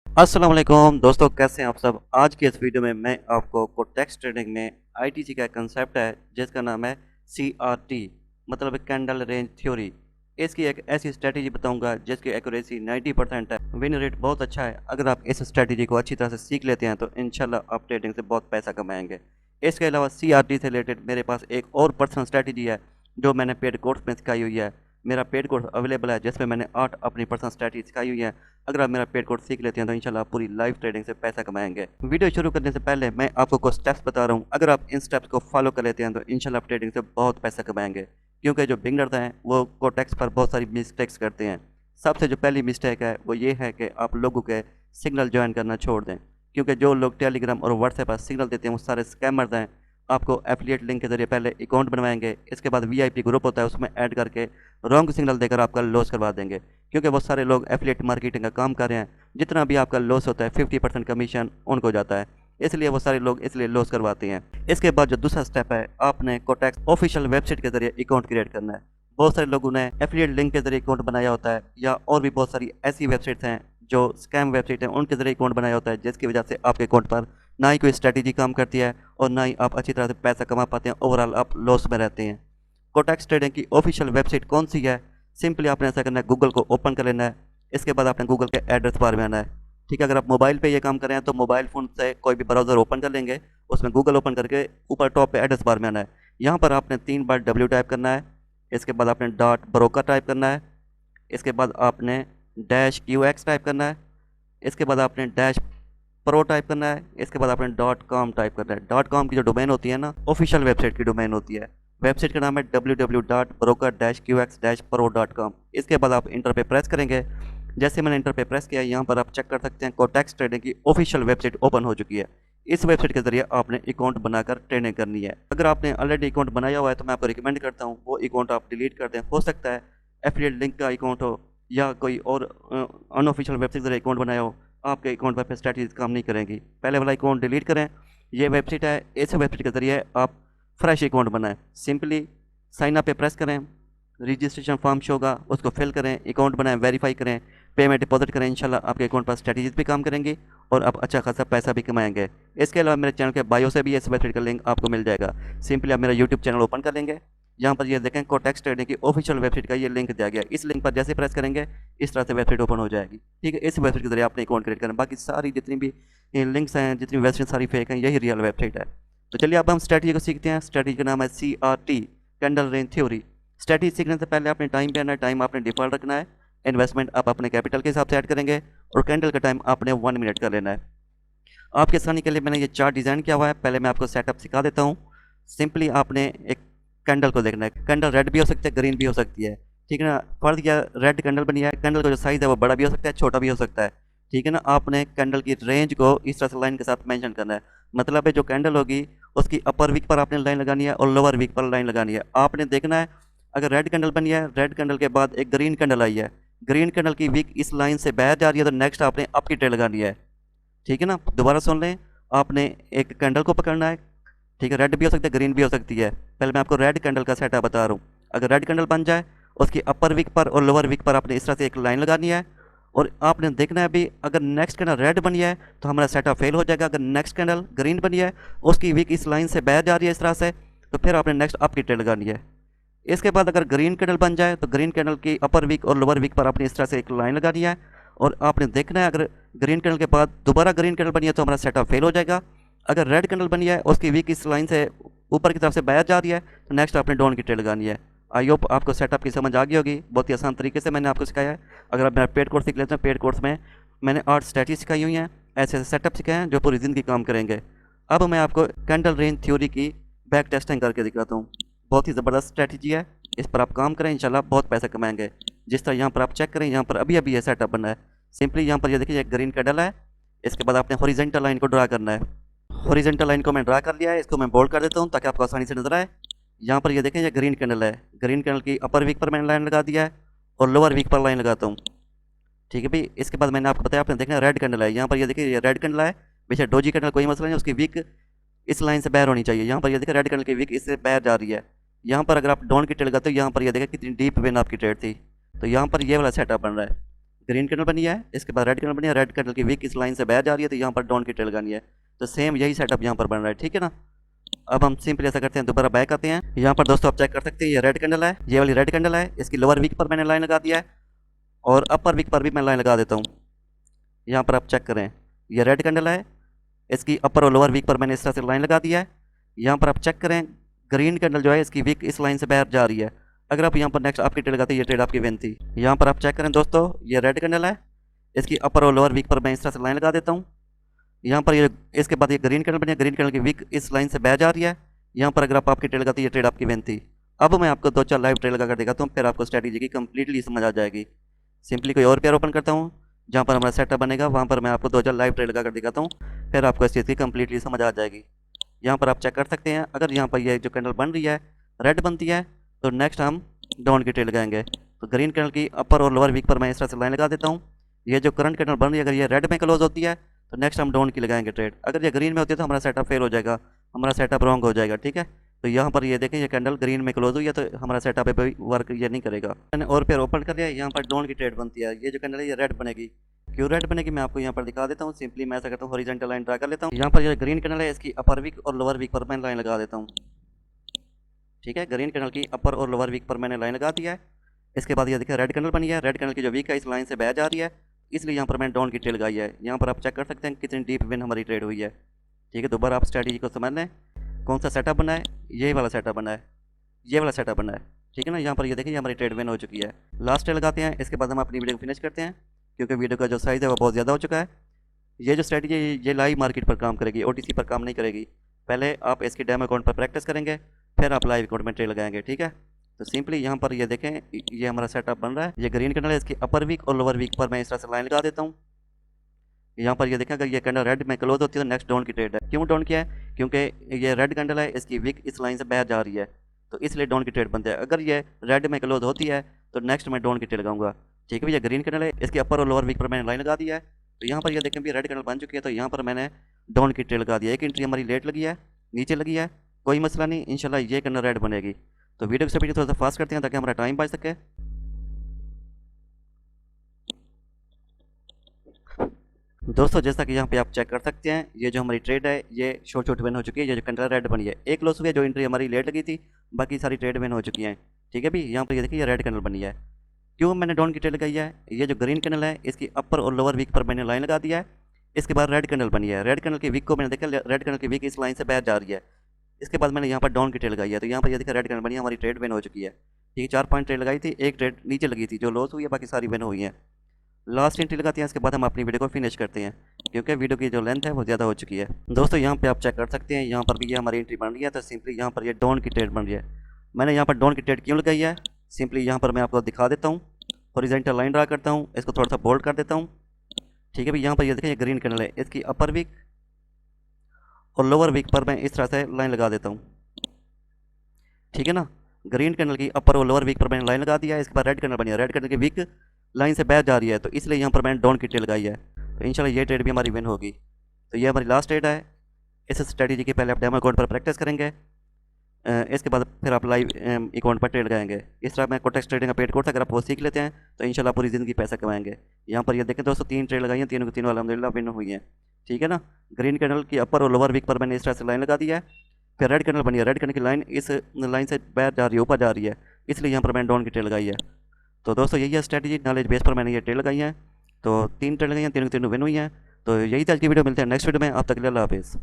अस्सलाम वालेकुम दोस्तों, कैसे हैं आप सब। आज की इस वीडियो में मैं आपको कोटेक्स ट्रेडिंग में आईटीसी का एक कंसेप्ट है जिसका नाम है सीआरटी, मतलब कैंडल रेंज थ्योरी। इसकी एक ऐसी स्ट्रेटजी बताऊंगा जिसकी एक्यूरेसी 90% है, विन रेट बहुत अच्छा है। अगर आप इस स्ट्रेटजी को अच्छी तरह से सीख लेते हैं तो इंशाल्लाह आप ट्रेडिंग से बहुत पैसा कमाएंगे। इसके अलावा सीआरटी से रिलेटेड मेरे पास एक और पर्सनल स्ट्रेटजी है जो मैंने पेड कोर्स में सिखाई हुई है। मेरा पेड कोर्स अवेलेबल है जिसमें मैंने 8 अपनी पर्सनल स्ट्रेटजी सिखाई हुई है। अगर आप मेरा पेड कोर्स सीख लेते हैं तो इंशाल्लाह आप पूरी लाइव ट्रेडिंग से पैसा कमाएंगे। वीडियो शुरू करने से पहले मैं आपको कुछ स्टेप्स बता रहा हूँ। अगर आप इन स्टेप्स को फॉलो कर लेते हैं तो इंशाल्लाह आप ट्रेडिंग से बहुत पैसा कमाएंगे। क्योंकि जो बिगनर्स हैं वो कोटेक्स पर बहुत सारी मिस्टेक्स करते हैं। सबसे जो पहली मिस्टेक है वो ये है कि आप लोगों के सिग्नल ज्वाइन करना छोड़ दें, क्योंकि जो लोग टेलीग्राम और व्हाट्सएप पर सिग्नल देते हैं वो सारे स्कैमर्स हैं। आपको एफिलिएट लिंक के जरिए पहले अकाउंट बनवाएंगे, इसके बाद वीआईपी ग्रुप होता है उसमें ऐड करके रॉन्ग सिग्नल देकर आपका लॉस करवा देंगे। क्योंकि बहुत सारे लोग एफिलिएट मार्केटिंग का काम कर रहे हैं, जितना भी आपका लॉस होता है 50% कमीशन उनको जाता है, इसलिए वो सारे लोग इसलिए लॉस करवाते हैं। इसके बाद जो दूसरा स्टेप है, आपने कोटेक्स ऑफिशियल वेबसाइट के जरिए अकाउंट क्रिएट करना है। बहुत सारे लोगों ने एफिलिएट लिंक के जरिए अकाउंट बनाया होता है, या और भी बहुत सारी ऐसी वेबसाइट्स हैं जो स्कैम वेबसाइट है उनके जरिए अकाउंट बनाया होता है, जिसकी वजह से आपके अकाउंट पर ना ही कोई स्ट्रैटेजी काम करती है और ना ही आप अच्छी तरह से पैसा कमा पाते हैं। ओवरऑल आप लॉस में रहते हैं। कोटेक्स ट्रेडिंग की ऑफिशियल वेबसाइट कौन सी है? सिंपली आपने ऐसा करना है, गूगल को ओपन कर लेना है। इसके बाद आपने गूगल के एड्रेस बार में आना है। ठीक है, अगर आप मोबाइल पे ये काम कर रहे हैं तो मोबाइल फ़ोन से कोई भी ब्राउज़र ओपन कर लेंगे, उसमें गूगल ओपन करके ऊपर टॉप पे एड्रेस बार में आना है। यहाँ पर आपने 3 बार डब्ल्यू टाइप करना है। इसके बाद आपने डॉट ब्रोकर टाइप करना है। इसके बाद आपने डैश क्यू एक्स टाइप करना है। इसके बाद आपने डैश प्रो टाइप करना है। इसके बाद आपने डॉट कॉम टाइप करना है। डॉट कॉम की जो डोमेन होती है ना, ऑफिशियल वेबसाइट की डोमेन होती है। वेबसाइट का नाम है www.broker-qx-pro.com। इसके बाद आप इंटर पे प्रेस करेंगे। जैसे मैंने इंटर पे प्रेस किया, यहाँ पर आप चेक कर सकते हैं कोटेक्स ट्रेडिंग की ऑफिशियल वेबसाइट ओपन हो चुकी है। इस वेबसाइट के जरिए आपने अकाउंट बनाकर ट्रेडिंग करनी है। अगर आपने ऑलरेडी अकाउंट बनाया हुआ है तो मैं आपको रिकमेंड करता हूँ वो अकाउंट आप डिलीट कर दें। हो सकता है एफिलिएट लिंक का अकाउंट हो या कोई और अनऑफिशियल वेबसाइट से अकाउंट बनाया हो, आपके अकाउंट पर स्ट्रैटेजीज काम नहीं करेंगी। पहले वाला अकाउंट डिलीट करें। ये वेबसाइट है, इस वेबसाइट के जरिए आप फ्रेश अकाउंट बनाएं। सिंपली साइन अप पे प्रेस करें, रजिस्ट्रेशन फॉर्म शो होगा उसको फिल करें, अकाउंट बनाएं, वेरीफाई करें, पेमेंट डिपॉजिट करें। इंशाल्लाह आपके अकाउंट पर स्ट्रैटेजीज भी काम करेंगी और आप अच्छा खासा पैसा भी कमाएंगे। इसके अलावा मेरे चैनल के बायो से भी इस वेबसाइट का लिंक आपको मिल जाएगा। सिंपली आप मेरा यूट्यूब चैनल ओपन कर लेंगे। यहाँ पर ये देखें कोटेक्स ट्रेडिंग की ऑफिशियल वेबसाइट का ये लिंक दिया गया। इस लिंक पर जैसे प्रेस करेंगे इस तरह से वेबसाइट ओपन हो जाएगी। ठीक है, इस वेबसाइट के जरिए आपने अकाउंट क्रिएट करें। बाकी सारी जितनी भी लिंक्स हैं, जितनी वेबसाइट सारी फेक हैं, यही रियल वेबसाइट है। तो चलिए अब हम स्ट्रैटेजी को सीखते हैं। स्ट्रैटेजी का नाम है CRT, candle range theory. Strategy सीखने से पहले आपने टाइम पे आना है। टाइम आपने डिफॉल्ट रखना है। इन्वेस्टमेंट आप अपने कैपिटल के हिसाब से ऐड करेंगे और कैंडल का टाइम आपने 1 मिनट कर लेना है। आपके आसानी के लिए मैंने ये चार्ट डिज़ाइन किया हुआ है। पहले मैं आपको सेटअप सिखा देता हूँ। सिंपली आपने एक कैंडल को देखना है। कैंडल रेड भी हो सकती है, ग्रीन भी हो सकती है। ठीक है ना, फर्ज क्या, रेड कैंडल बनी है, कैंडल का जो साइज़ है वो बड़ा भी हो सकता है, छोटा भी हो सकता है। ठीक है ना, आपने कैंडल की रेंज को इस तरह से लाइन के साथ मेंशन करना है। मतलब है जो कैंडल होगी उसकी अपर वीक पर आपने लाइन लगानी है और लोअर वीक पर लाइन लगानी है। आपने देखना है अगर रेड कैंडल बनी है, रेड कैंडल के बाद एक ग्रीन कैंडल आई है, ग्रीन कैंडल की वीक इस लाइन से बाहर जा रही है तो नेक्स्ट आपने अप की ट्रेड लगानी है। ठीक है ना, दोबारा सुन लें। आपने एक कैंडल को पकड़ना है। ठीक है, रेड भी हो सकती है, ग्रीन भी हो सकती है। पहले मैं आपको रेड कैंडल का सेटअप बता रहा हूँ। अगर रेड कैंडल बन जाए उसकी अपर वीक पर और लोअर वीक पर आपने इस तरह से एक लाइन लगानी है और आपने देखना है अभी अगर नेक्स्ट कैंडल रेड बनी है तो हमारा सेटअप फेल हो जाएगा। अगर नेक्स्ट कैंडल ग्रीन बनी है, उसकी वीक इस लाइन से बाहर जा रही है इस तरह से, तो फिर आपने नेक्स्ट अप की ट्रेड लगानी है। इसके बाद अगर ग्रीन कैंडल बन जाए तो ग्रीन कैंडल की अपर वीक और लोअर वीक पर आपने इस तरह से एक लाइन लगानी है और आपने देखना है अगर ग्रीन कैंडल के बाद दोबारा ग्रीन कैंडल बनी है तो हमारा सेटअप फेल हो जाएगा। अगर रेड कैंडल बनी है उसकी वीक इस लाइन से ऊपर की तरफ से बाहर जा रही है तो नेक्स्ट आपने डाउन की ट्रेड लगानी है। आई होप आपको सेटअप की समझ आ गई होगी। बहुत ही आसान तरीके से मैंने आपको सिखाया है। अगर आप मेरा पेड कोर्स सीख लेते हैं, पेड कोर्स में मैंने 8 स्ट्रैटेजी सिखाई हुई हैं, ऐसे ऐसे सेटअप सिखाए हैं जो पूरी ज़िंदगी काम करेंगे। अब मैं आपको कैंडल रेंज थ्योरी की बैक टेस्टिंग करके दिखाता हूँ। बहुत ही ज़बरदस्त स्ट्रैटेजी है, इस पर आप काम करें, इंशाल्लाह बहुत पैसा कमाएंगे। जिस तरह यहाँ पर आप चेक करें, यहाँ पर अभी अभी ये सेटअप बना है। सिंपली यहाँ पर ये देखिए एक ग्रीन कैंडल है। इसके बाद आपने हॉरिजॉन्टल लाइन को ड्रा करना है। हॉरिजॉन्टल लाइन को मैं ड्रा कर लिया है, इसको मैं बोल्ड कर देता हूँ ताकि आपको आसानी से नजर आए। यहाँ पर ये देखें ये ग्रीन कैंडल है। ग्रीन कैंडल की अपर वीक पर मैंने लाइन लगा दिया है और लोअर वीक पर लाइन लगाता हूँ। ठीक है भाई, इसके बाद मैंने आपको बताया, आपने देखना रेड कैंडल है। यहाँ पर ये देखिए ये रेड कैंडल है। वैसे डोजी कैंडल कोई मसला नहीं, उसकी वीक इस लाइन से बाहर होनी चाहिए। यहाँ पर ये देखिए रेड कैंडल की वीक इससे बाहर जा रही है। यहाँ पर अगर आप डाउन की ट्रेड लगाते हो, यहाँ पर ये देखिए कितनी डीप विन आपकी ट्रेड थी। तो यहाँ पर ये वाला सेटअप बन रहा है। ग्रीन कैंडल बनी है, इसके बाद रेड कैंडल बनी है, रेड कैंडल की विक इस लाइन से बाहर जा रही है, तो यहाँ पर डाउन की ट्रेड लगानी है। तो सेम यही सेटअप यहाँ पर बन रहा है, ठीक है ना। अब हम सिंपली ऐसा करते हैं, दोबारा बैक आते हैं। यहाँ पर दोस्तों आप चेक कर सकते हैं, ये रेड कैंडल है, ये वाली रेड कैंडल है, इसकी लोअर वीक पर मैंने लाइन लगा दिया है और अपर वीक पर भी मैं लाइन लगा देता हूँ। यहाँ पर आप चेक करें, ये रेड कैंडल है, इसकी अपर और लोअर वीक पर मैंने इस तरह से लाइन लगा दिया है। यहाँ पर आप चेक करें, ग्रीन कैंडल जो है इसकी वीक इस लाइन से बाहर जा रही है। अगर आप यहाँ पर नेक्स्ट आपकी ट्रेड लगाते हैं, ये ट्रेड आपकी विन थी। यहाँ पर आप चेक करें दोस्तों, ये रेड कैंडल है, इसकी अपर और लोअर वीक पर मैं इस तरह से लाइन लगा देता हूँ। यहाँ पर ये इसके बाद ये ग्रीन कैंडल बनी है, ग्रीन कैंडल की वीक इस लाइन से बाहर जा रही है। यहाँ पर अगर आप आपकी ट्रेड लगाते हैं, ये ट्रेड आपकी विन थी। अब मैं आपको 2-4 लाइव ट्रेड लगा कर दिखाता हूँ, फिर आपको स्ट्रैटेजी की कंप्लीटली समझ आ जाएगी। सिंपली कोई और पेयर ओपन करता हूँ जहाँ पर हमारा सेटअप बनेगा, वहाँ पर मैं आपको 2-4 लाइव ट्रेड लगा कर दिखाता हूँ, फिर आपको इस चीज़ की कंप्लीटली समझ आ जाएगी। यहाँ पर आप चेक कर सकते हैं, अगर यहाँ पर ये जो कैंडल बन रही है रेड बनती है, तो नेक्स्ट हम डाउन की ट्रेड लगाएंगे। तो ग्रीन कैंडल की अपर और लोअर वीक पर मैं इस तरह से लाइन लगा देता हूँ। ये जो करंट कैंडल बन रही है, अगर ये रेड में क्लोज होती है तो नेक्स्ट हम डाउन की लगाएंगे ट्रेड। अगर ये ग्रीन में होती है तो हमारा सेटअप फेल हो जाएगा, हमारा सेटअप रॉन्ग हो जाएगा, ठीक है। तो यहाँ पर ये देखें, ये कैंडल ग्रीन में क्लोज हुई है, तो हमारा सेटअप पे वर्क ये नहीं करेगा। मैंने और पेयर ओपन कर लिया, यहाँ पर डाउन की ट्रेड बनती है। ये जो कैंडल है ये रेड बनेगी, क्यों रेड बनेगी मैं आपको यहाँ पर दिखा देता हूँ। सिंपली मैं ऐसा करता हूँ, हॉरिजॉन्टल लाइन ड्रा कर लेता हूँ। यहाँ पर ये ग्रीन कैंडल है, इसकी अपर वीक और लोअर वीक पर मैं लाइन लगा देता हूँ, ठीक है। ग्रीन कैंडल की अपर और लोअर वीक पर मैंने लाइन लगा दिया है। इसके बाद ये देखिए रेड कैंडल बनी है, रेड कैंडल की जो वीक है इस लाइन से बह जा रही है, इसलिए यहाँ पर मैंने डाउन की ट्रेड लगाई है। यहाँ पर आप चेक कर सकते हैं कितनी डीप विन हमारी ट्रेड हुई है, ठीक है। दोबारा आप स्ट्रैटेजी को समझ लें, कौन सा सेटअप बना है, ये वाला सेटअप बना है, ये वाला सेटअप बना है, ठीक है ना। यहाँ पर ये देखिए, हमारी ट्रेड विन हो चुकी है। लास्ट ट्रेड लगाते हैं, इसके बाद हम अपनी वीडियो को फिनिश करते हैं, क्योंकि वीडियो का जो साइज़ है वो बहुत ज़्यादा हो चुका है। ये जो स्ट्रैटेजी है ये लाइव मार्केट पर काम करेगी, OTC पर काम नहीं करेगी। पहले आप इसकी डेमो अकाउंट पर प्रैक्टिस करेंगे, फिर आप लाइव अकाउंट में ट्रेड लगाएंगे, ठीक है। तो सिंपली यहाँ पर ये देखें, ये हमारा सेटअप बन रहा है। ये ग्रीन कैंडल है, इसकी अपर वीक और लोअर वीक पर मैं इस तरह से लाइन लगा देता हूँ। यहाँ पर ये देखें, अगर ये कैंडल रेड में क्लोज होती है तो नेक्स्ट डाउन की ट्रेड है। क्यों डाउन किया है, क्योंकि ये रेड कैंडल है, इसकी वीक इस लाइन से बाहर जा रही है, तो इसलिए डाउन की ट्रेड बनती है। अगर ये रेड में क्लोज होती है तो नेक्स्ट मैं डाउन की ट्रेड लगाऊंगा, ठीक है भैया। ग्रीन कैंडल है, इसके अपर और लोअर वीक पर मैंने लाइन लगा दिया है। तो यहाँ पर ये देखें भी रेड कैंडल बन चुकी है, तो यहाँ पर मैंने डाउन की ट्रेड लगा दिया। एक एंट्री हमारी लेट लगी है, नीचे लगी है, कोई मसला नहीं, इंशाल्लाह ये कैंडल रेड बनेगी। तो वीडियो को सभी थोड़ा सा फास्ट करते हैं ताकि हमारा टाइम बच सके। दोस्तों जैसा कि यहाँ पे आप चेक कर सकते हैं, ये जो हमारी ट्रेड है ये शॉर्ट विन हो चुकी है। ये जो कैंडल रेड बनी है, एक लॉस हुई है, जो एंट्री हमारी लेट लगी थी, बाकी सारी ट्रेड विन हो चुकी हैं, ठीक है भी। यहाँ पर ये देखिए, ये रेड कैंडल बनी है। क्यों मैंने डाउन की ट्रेड लगाई है, ये जो ग्रीन कैंडल है इसकी अपर और लोअर वीक पर मैंने लाइन लगा दिया है। इसके बाद रेड कैंडल बनी है, रेड कैंडल की वीक को मैंने देखा, रेड कैंडल की वीक इस लाइन से बाहर जा रही है। इसके बाद मैंने यहाँ पर डाउन की ट्रेड लगाई है, तो यहाँ पर ये देखिए रेड कैंडल बनी है, हमारी ट्रेड विन हो चुकी है, ठीक है। 4 पॉइंट ट्रेड लगाई थी, एक ट्रेड नीचे लगी थी जो लॉस हुई है, बाकी सारी विन हुई है। लास्ट एंट्री लगाते हैं, इसके बाद हम अपनी वीडियो को फिनिश करते हैं, क्योंकि वीडियो की जो लेंथ है वो ज़्यादा हो चुकी है। दोस्तों यहाँ पे आप चेक कर सकते हैं, यहाँ पर भी ये हमारी एंट्री बन रही है, तो सिंपली यहाँ पर ये डाउन की ट्रेड बन रही है। मैंने यहाँ पर डाउन की ट्रेड क्यों लगाई है, सिंपली यहाँ पर मैं आपको दिखा देता हूँ। हॉरिजॉन्टल लाइन ड्रा करता हूँ, इसको थोड़ा सा बोल्ड कर देता हूँ, ठीक है भाई। यहाँ पर ये देखें, ये ग्रीन कैंडल है, इसकी अपर वीक और लोअर वीक पर मैं इस तरह से लाइन लगा देता हूँ, ठीक है ना। ग्रीन कैंडल की अपर और लोअर वीक पर मैंने लाइन लगा दिया है। इसके बाद रेड कैंडल बनी है, रेड कैंडल की वीक लाइन से बाहर जा रही है, तो इसलिए यहाँ पर मैंने डाउन की ट्रेड लगाई है। तो इंशाल्लाह ये ट्रेड भी हमारी विन होगी। तो ये हमारी लास्ट ट्रेड है। इस स्ट्रैटेजी के पहले आप डेमो अकाउंट पर प्रैक्टिस करेंगे, इसके बाद फिर आप लाइव अकाउंट पर ट्रेड लगाएंगे। इस तरह मैं कोटेक्स ट्रेडिंग का पेड कोर्स अगर आप वो सीख लेते हैं तो इंशाल्लाह पूरी ज़िंदगी पैसा कमाएंगे। यहाँ पर ये देखें दोस्तों, 3 ट्रेड लगाई हैं, तीनों की तीनों अल्हम्दुलिल्लाह विन हुई हैं, ठीक है ना। ग्रीन कैंडल की अपर और लोअर वीक पर मैंने इस तरह से लाइन लगा दिया है। फिर रेड कैंडल बनी है, रेड कैंडल की लाइन इस लाइन से बाहर जा रही है, ऊपर जा रही है, इसलिए यहाँ पर मैंने डाउन की ट्रेड लगाई है। तो दोस्तों यही है स्ट्रैटेजी, नॉलेज बेस पर मैंने ये ट्रेड लगाई है। तो 3 ट्रेड लगाई हैं, तीनों की तीनों विन हुई हैं। तो यही था आज की वीडियो, मिलते हैं नेक्स्ट वीडियो में। आप तक के लिए अल्लाह हाफिज़।